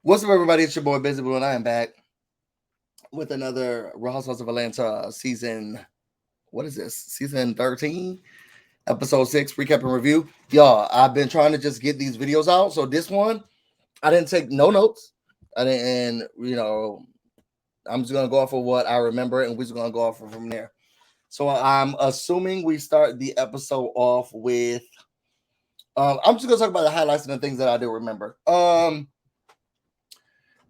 What's up, everybody? It's your boy BusyBlu, and I am back with another Real Housewives of Atlanta season. What is this? Season 13, episode 6, recap and review. Y'all, I've been trying to just get these videos out. So this one, I didn't take no notes. I didn't, I'm just gonna go off of what I remember, and we're just gonna go off from there. So I'm assuming we start the episode off with. I'm just gonna talk about the highlights and the things that I do remember.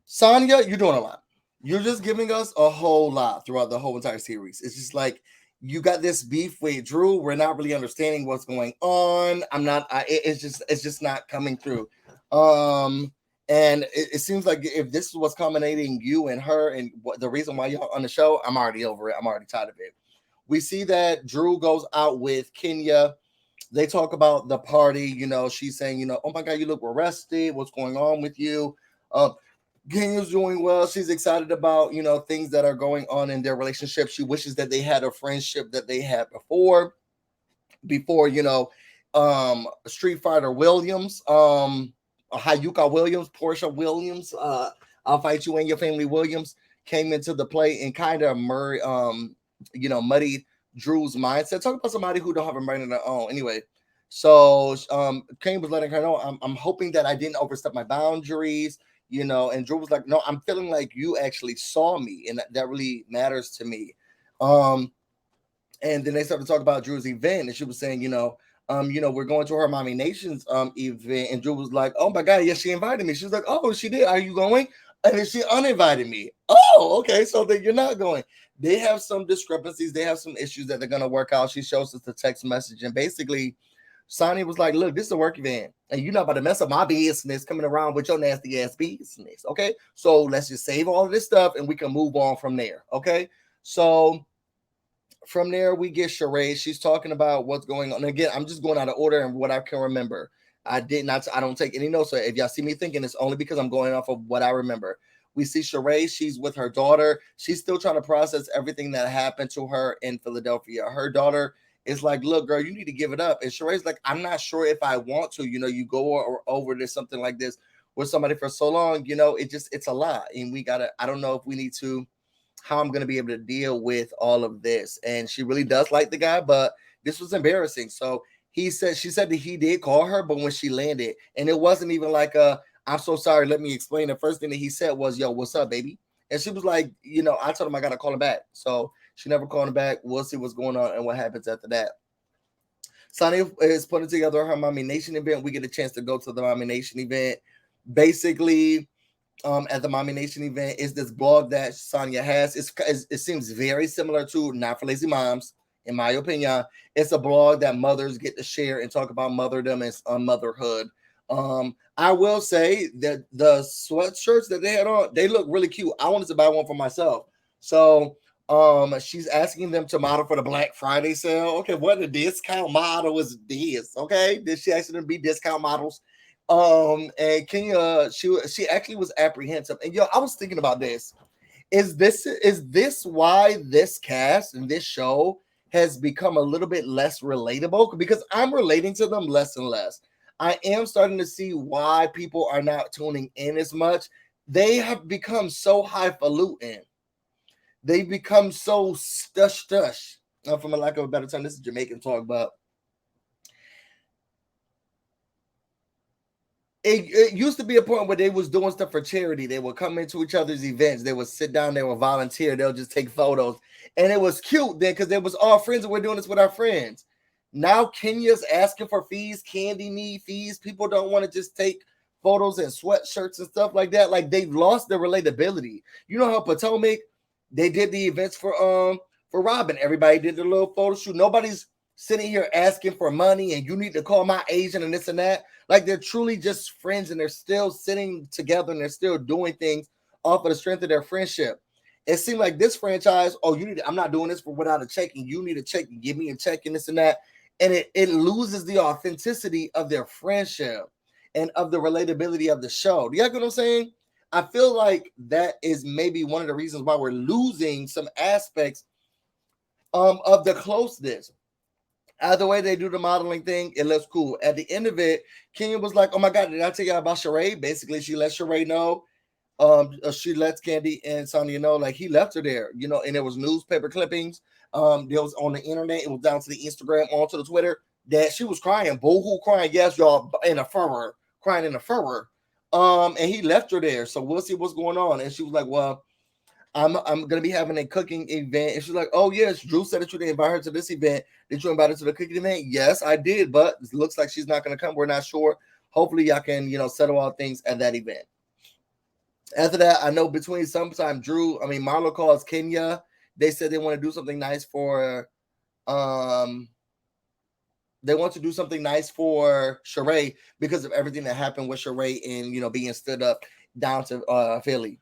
Sonya, you're doing a lot. You're just giving us a whole lot throughout the whole entire series. It's just like you got this beef with Drew. We're not really understanding what's going on. It's just not coming through. And it seems like if this is what's culminating you and her and the reason why y'all on the show, I'm already over it. I'm already tired of it. We see that Drew goes out with Kenya. They talk about the party. She's saying, oh my God, you look arrested. What's going on with you? Kenya's doing well. She's excited about, things that are going on in their relationship. She wishes that they had a friendship that they had before, Street Fighter Williams, Hayuka Williams, Portia Williams, I'll fight you and your family Williams came into the play and kind of muddied Drew's mindset. Talk about somebody who don't have a mind of their own. Anyway, so Kane was letting her know, I'm hoping that I didn't overstep my boundaries. And Drew was like, no, I'm feeling like you actually saw me, and that really matters to me. And then they started to talk about Drew's event, and she was saying, we're going to her Mommy Nations event, and Drew was like, oh my God, yes, she invited me. She was like, oh, she did. Are you going? And then she uninvited me. Oh, okay, so then you're not going. They have some discrepancies. They have some issues that they're going to work out. She shows us the text message, and basically Sonny was like, look, this is a work event, and you're not about to mess up my business coming around with your nasty ass business. Okay. So let's just save all of this stuff and we can move on from there. Okay. So from there, we get Sheree. She's talking about what's going on. Again, I'm just going out of order and what I can remember. I don't take any notes. So if y'all see me thinking, it's only because I'm going off of what I remember. We see Sheree. She's with her daughter. She's still trying to process everything that happened to her in Philadelphia. Her daughter is like, look, girl, you need to give it up. And Sheree's like, I'm not sure if I want to. You go over to something like this with somebody for so long, it's a lot. And I don't know if we need to, how I'm going to be able to deal with all of this. And she really does like the guy, but this was embarrassing. So she said that he did call her, but when she landed, and it wasn't even like I'm so sorry, let me explain. The first thing that he said was, yo, what's up, baby? And she was like, I told him I got to call him back. So she never called him back. We'll see what's going on and what happens after that. Sonny is putting together her Mommy Nation event. We get a chance to go to the Mommy Nation event. Basically, at the Mommy Nation event is this blog that Sonya has. It seems very similar to Not for Lazy Moms, in my opinion. It's a blog that mothers get to share and talk about motherdom and motherhood. I will say that the sweatshirts that they had on, they look really cute. I wanted to buy one for myself. So she's asking them to model for the Black Friday sale. Okay, what a discount model is this? Okay, did she actually be discount models? And Kenya, she actually was apprehensive. And I was thinking about this. Is this why this cast and this show has become a little bit less relatable? Because I'm relating to them less and less. I am starting to see why people are not tuning in as much. They have become so highfalutin. They've become so stush. From a lack of a better term, this is Jamaican talk, but it used to be a point where they was doing stuff for charity. They would come into each other's events. They would sit down. They would volunteer. They'll just take photos. And it was cute then because they was all friends and we're doing this with our friends. Now Kenya's asking for fees. Candy need fees. People don't want to just take photos and sweatshirts and stuff like that. Like they've lost their relatability. You know how Potomac, they did the events for Robin. Everybody did their little photo shoot. Nobody's sitting here asking for money and you need to call my agent and this and that. Like they're truly just friends and they're still sitting together and they're still doing things off of the strength of their friendship. It seemed like this franchise, I'm not doing this without a check, and you need a check and give me a check and this and that. And it loses the authenticity of their friendship and of the relatability of the show. Do you get what I'm saying? I feel like that is maybe one of the reasons why we're losing some aspects of the closeness. Either way they do the modeling thing, it looks cool. At the end of it, Kenya was like, oh my God, did I tell you about Sheree? Basically, she let Sheree know, She lets Candy and Sonya know, like, he left her there, and there was newspaper clippings. There was on the internet, it was down to the Instagram, onto the Twitter, that she was crying, boohoo crying, yes, y'all, in a furor, crying in a furor. And he left her there. So we'll see what's going on. And she was like, well, I'm gonna be having a cooking event. And she's like, oh yes, Drew said that you didn't invite her to this event. Did you invite her to the cooking event? Yes, I did, but it looks like she's not gonna come. We're not sure. Hopefully y'all can, settle all things at that event. After that, I know between sometime Marlo calls Kenya. They said they want to do something nice for they want to do something nice for Sheree because of everything that happened with Sheree and being stood up down to Philly.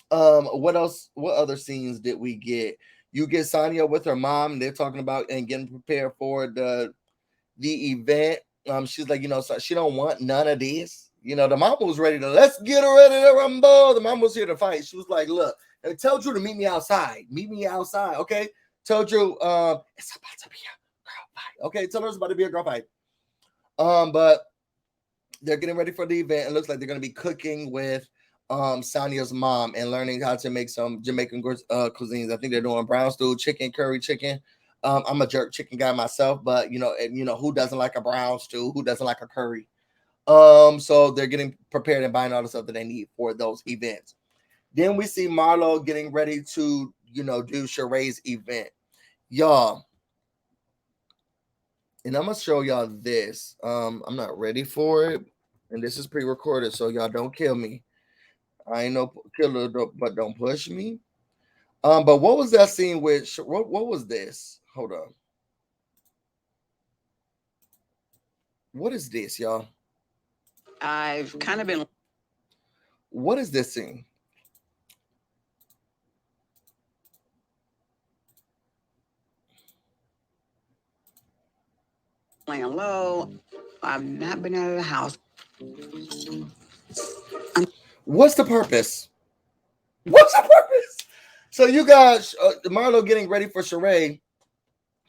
What else? What other scenes did we get? You get Sonya with her mom. They're talking about and getting prepared for the event. She's like, so she don't want none of this. The mom was ready to let's get her ready to rumble. The mom was here to fight. She was like, look, tell Drew to meet me outside. Meet me outside, okay? Tell Drew, it's about to be a girl fight. Okay, tell her it's about to be a girl fight. But they're getting ready for the event. It looks like they're gonna be cooking with Sonya's mom and learning how to make some Jamaican cuisines. I think they're doing brown stew, chicken, curry chicken. I'm a jerk chicken guy myself, but who doesn't like a brown stew? Who doesn't like a curry? So they're getting prepared and buying all the stuff that they need for those events. Then we see Marlo getting ready to, do Sheree's event. Y'all. And I'm gonna show y'all this. I'm not ready for it. And this is pre-recorded, so y'all don't kill me. I ain't no killer, but don't push me. But what was that scene with? What was this? Hold on. What is this, y'all? I've kind of been. What is this scene? Laying low. I've not been out of the house. What's the purpose? What's the purpose? So you got Marlo getting ready for Sheree.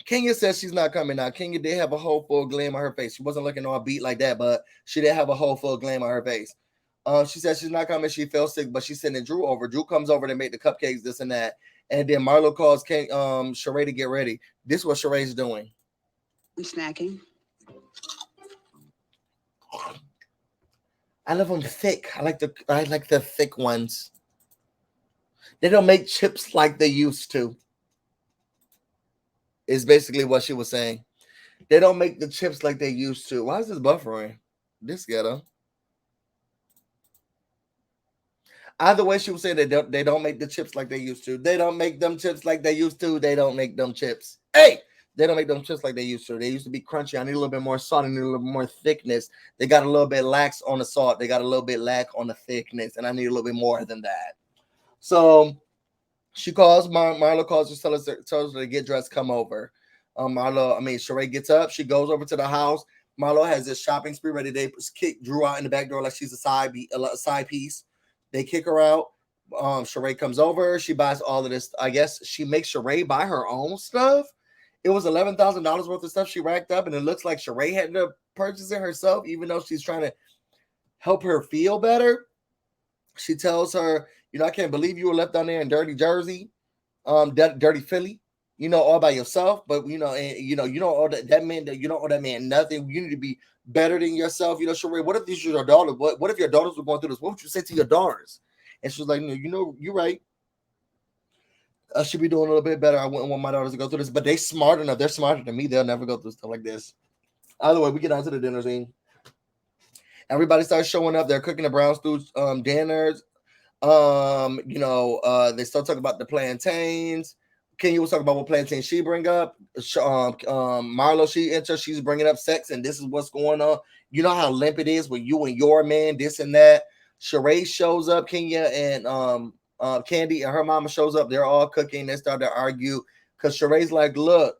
Kenya says she's not coming now. Kenya did have a whole full gleam on her face. She wasn't looking all beat like that, but she did have a whole full gleam on her face. She said she's not coming. She felt sick, but she's sending Drew over. Drew comes over to make the cupcakes, this and that. And then Marlo calls Sheree to get ready. This is what Sheree's doing. I'm snacking. I love them thick. I like the thick ones. They don't make chips like they used to. Is basically what she was saying. They don't make the chips like they used to. Why is this buffering? This ghetto. Either way, she was saying they don't make the chips like they used to. They don't make them chips like they used to. They don't make them chips. Hey, they don't make them chips like they used to. They used to be crunchy. I need a little bit more salt. I need a little bit more thickness. They got a little bit lax on the salt. They got a little bit lack on the thickness, and I need a little bit more than that. So she calls Marlo calls her, tells her to get dressed, come over. Sheree gets up. She goes over to the house. Marlo has this shopping spree ready. They kick Drew out in the back door like she's a side piece. They kick her out. Sheree comes over. She buys all of this. I guess she makes Sheree buy her own stuff. It was $11,000 worth of stuff she racked up, and it looks like Sheree had to purchase it herself, even though she's trying to help her feel better. She tells her, I can't believe you were left down there in dirty Jersey, dirty Philly, all by yourself. But you don't owe that man. You don't owe that man nothing. You need to be better than yourself. Sheree, what if these are your daughters? What if your daughters were going through this? What would you say to your daughters? And she was like, you're right. I should be doing a little bit better. I wouldn't want my daughters to go through this, but they're smart enough. They're smarter than me. They'll never go through stuff like this. Either way, we get on to the dinner scene. Everybody starts showing up. They're cooking the brown stew dinners. They start talking about the plantains. Kenya was talking about what plantains she bring up. Marlo, she's bringing up sex, and this is what's going on. You know how limp it is with you and your man, this and that. Sheree shows up. Kenya and Candy and her mama shows up. They're all cooking. They start to argue because Sheree's like, look,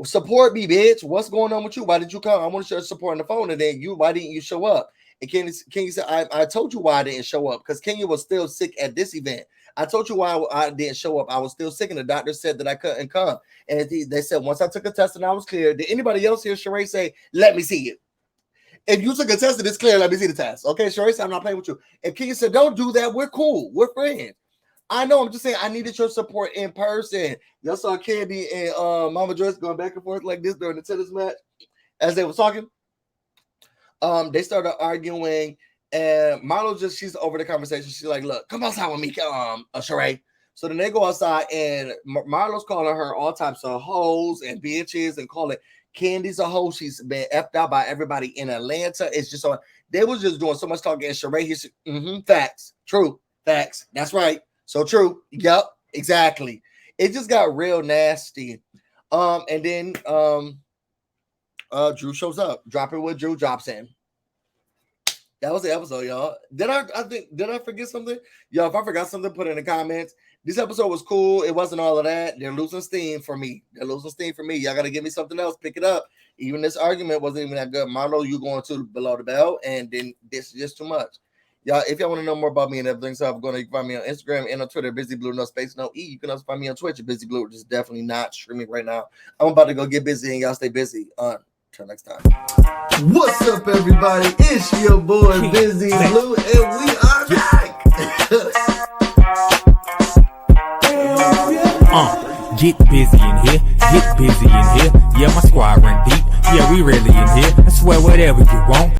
support me, bitch. What's going on with you? Why did you come? I want to show support on the phone. And then why didn't you show up? And Kenya said, I told you why I didn't show up, because Kenya was still sick at this event. I told you why I didn't show up. I was still sick, and the doctor said that I couldn't come. And they said, once I took a test and I was clear, did anybody else hear Sheree say, let me see you? If you took a test and it's clear, let me see the test. Okay, Sheree said, I'm not playing with you. If Kenya said, don't do that, we're cool. We're friends. I know, I'm just saying I needed your support in person. Y'all saw Candy and Mama Joyce going back and forth like this during the tennis match as they were talking. They started arguing, and Marlo she's over the conversation. She's like, look, come outside with me, Sheree. So then they go outside, and Marlo's calling her all types of hoes and bitches and calling Candy's a hoe. She's been effed out by everybody in Atlanta. It's just so they was just doing so much talking. And Sheree, facts, true, facts. That's right. So true. Yep, exactly. It just got real nasty. And then Drew shows up. Dropping what Drew drops in. That was the episode, y'all. Did I forget something? Y'all, if I forgot something, put it in the comments. This episode was cool. It wasn't all of that. They're losing steam for me. Y'all got to give me something else. Pick it up. Even this argument wasn't even that good. Marlo, you going to below the belt, and then this is just too much. Y'all, if y'all want to know more about me and everything, so you can find me on Instagram and on Twitter, BusyBlu, no space, no E. You can also find me on Twitch at BusyBlu, which is definitely not streaming right now. I'm about to go get busy, and y'all stay busy. Until next time. What's up, everybody? It's your boy, BusyBlu, and we are back. Get busy in here, get busy in here. Yeah, my squad run deep. Yeah, we really in here. I swear whatever you want.